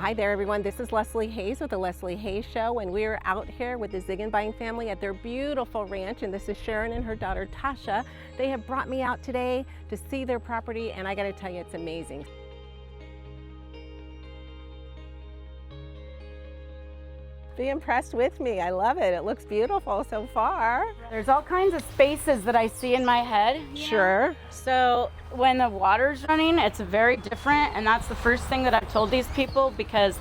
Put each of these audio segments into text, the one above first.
Hi there everyone, this is Leslie Hayes with the Leslie Hayes Show, and we're out here with the Ziegenbein family at their beautiful ranch, and this is Sharon and her daughter Tasha. They have brought me out today to see their property, and I gotta tell you, it's amazing. Be impressed with me. I love it. It looks beautiful so far. There's all kinds of spaces that I see in my head. Sure. So when the water's running, it's very different, and that's the first thing that I've told these people, because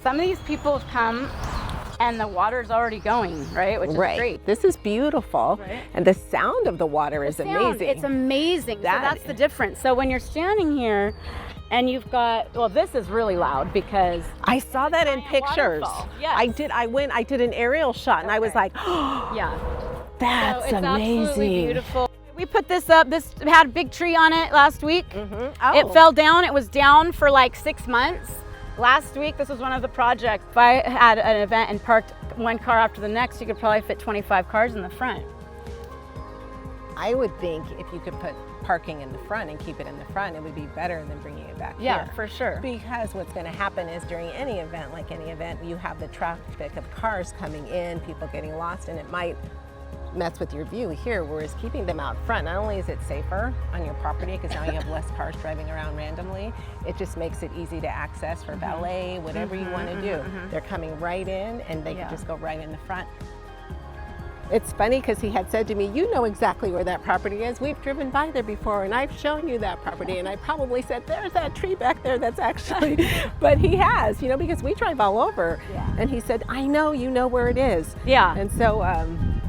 some of these people have come and the water's already going, right? Which is great. This is beautiful. Right. And the sound of the water is amazing. It's amazing. So that's the difference. So when you're standing here, and you've got, well, this is really loud because I saw that in pictures. Yes. I did an aerial shot, and I was like, oh, yeah, that's so it's amazing. Absolutely beautiful. We put this up. This had a big tree on it last week. Oh. It fell down. It was down for like 6 months. Last week, this was one of the projects. If I had an event and parked one car after the next, you could probably fit 25 cars in the front. I would think if you could put parking in the front and keep it in the front, it would be better than bringing it back here. Yeah, for sure. Because what's going to happen is during any event, like any event, you have the traffic of cars coming in, people getting lost, and it might mess with your view here, whereas keeping them out front, not only is it safer on your property because now you have less cars driving around randomly, it just makes it easy to access for valet, whatever you want to do. They're coming right in, and they can just go right in the front. It's funny because he had said to me, you know exactly where that property is. We've driven by there before, and I've shown you that property. And I probably said, there's that tree back there that's actually, but he has, you know, because we drive all over. Yeah. And he said, I know you know where it is. Yeah. And so,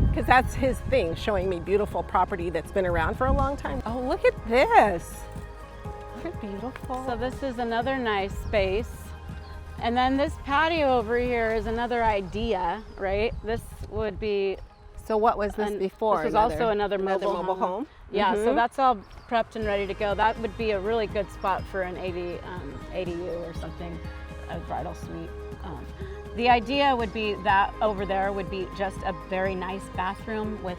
because that's his thing, showing me beautiful property that's been around for a long time. Oh, look at this. Look at beautiful. So this is another nice space. And then this patio over here is another idea, right? This would be... So what was this before? This was also another mobile home. Yeah, so that's all prepped and ready to go. That would be a really good spot for an ADU or something, a bridal suite. The idea would be that over there would be just a very nice bathroom with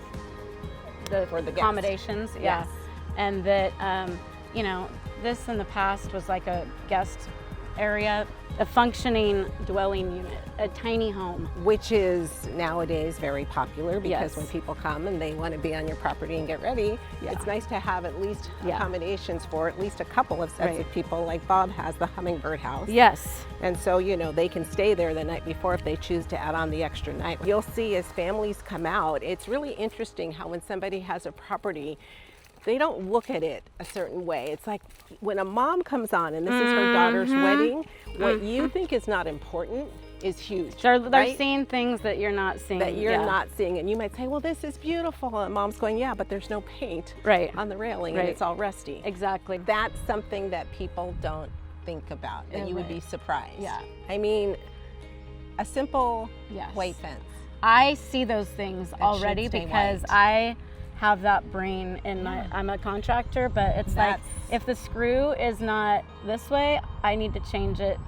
the accommodations. Yes. And that, you know, this in the past was like a guest area, a functioning dwelling unit, a tiny home. Which is nowadays very popular because when people come and they want to be on your property and get ready, it's nice to have at least accommodations for at least a couple of sets of people, like Bob has the Hummingbird House. Yes. And so, you know, they can stay there the night before if they choose to add on the extra night. You'll see as families come out, it's really interesting how when somebody has a property, they don't look at it a certain way. It's like when a mom comes on and this is her daughter's wedding, what you think is not important is huge. They're seeing things that you're not seeing. That you're not seeing. And you might say, well, this is beautiful. And mom's going, yeah, but there's no paint on the railing and it's all rusty. Exactly. That's something that people don't think about, and you would be surprised. Yeah. I mean, a simple white fence. I see those things already because I have that brain in my, I'm a contractor, but it's like, if the screw is not this way, I need to change it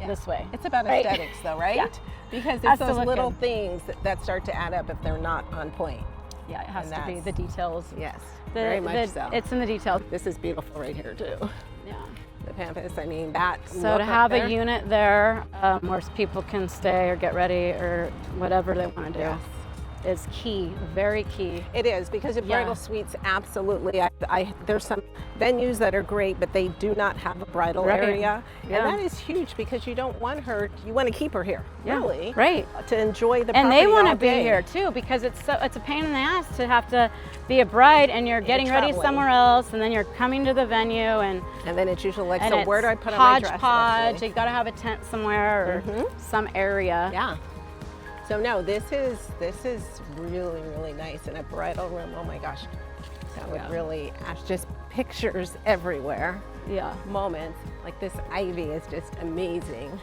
this way. It's about aesthetics though, right? Yeah. Because it's those little things that start to add up if they're not on point. Yeah, it has to be the details. Yes, very much so. It's in the details. This is beautiful right here too. Yeah. The Pampas, I mean, that. So to have a unit there where people can stay or get ready or whatever they want to do. Is key, very key. It is, because of bridal suites, absolutely. There's some venues that are great, but they do not have a bridal area. And that is huge because you don't want her, you want to keep her here, really. Right. To enjoy the property. And they want to be day. here too, because it's a pain in the ass to have to be a bride and you're getting ready somewhere else and then you're coming to the venue and then it's usually like, so where do I put on my dress? Hodgepodge, you got to have a tent somewhere or some area. Yeah. So no, this is really, really nice. And a bridal room, oh my gosh, that would really, just pictures everywhere. Yeah. Moments, like this ivy is just amazing.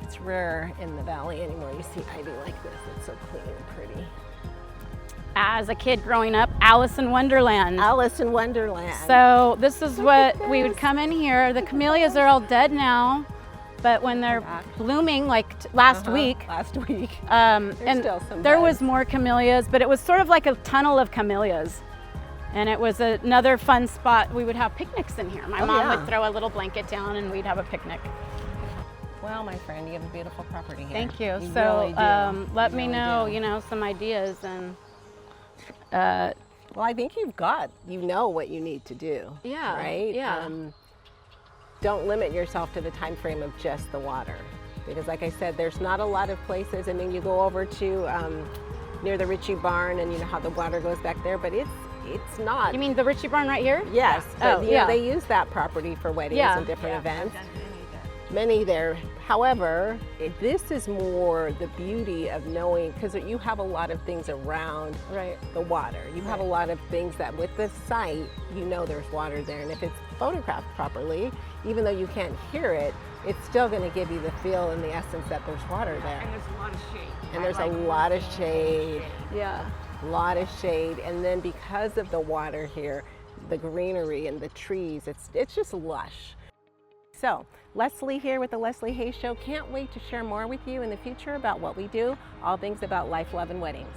It's rare in the valley anymore. You see ivy like this, it's so clean and pretty. As a kid growing up, Alice in Wonderland. Alice in Wonderland. So this is what we would come in here. The camellias are all dead now. But when they're blooming, like last week, and still some there was more camellias, but it was sort of like a tunnel of camellias. And it was another fun spot. We would have picnics in here. My mom would throw a little blanket down and we'd have a picnic. Well, my friend, you have a beautiful property here. Thank you. You So really do. let You me really know, do. you know, some ideas and. Well, I think you know what you need to do. Yeah, Right? yeah. Don't limit yourself to the time frame of just the water. Because like I said, there's not a lot of places. I mean, you go over to near the Ritchie barn and you know how the water goes back there, but it's not. You mean the Ritchie barn right here? Yes, but Oh, you know, yeah. they use that property for weddings Yeah. and different events. I've done Many there. However, this is more the beauty of knowing, because you have a lot of things around Right. the water. You have a lot of things that with the site, you know there's water there. And if it's photographed properly, even though you can't hear it, it's still going to give you the feel and the essence that there's water there. And there's a lot of shade. And there's a lot of shade. Yeah. Lot of shade, and then because of the water here, the greenery and the trees, it's just lush. So Leslie here with the Leslie Hayes Show. Can't wait to share more with you in the future about what we do, all things about life, love, and weddings.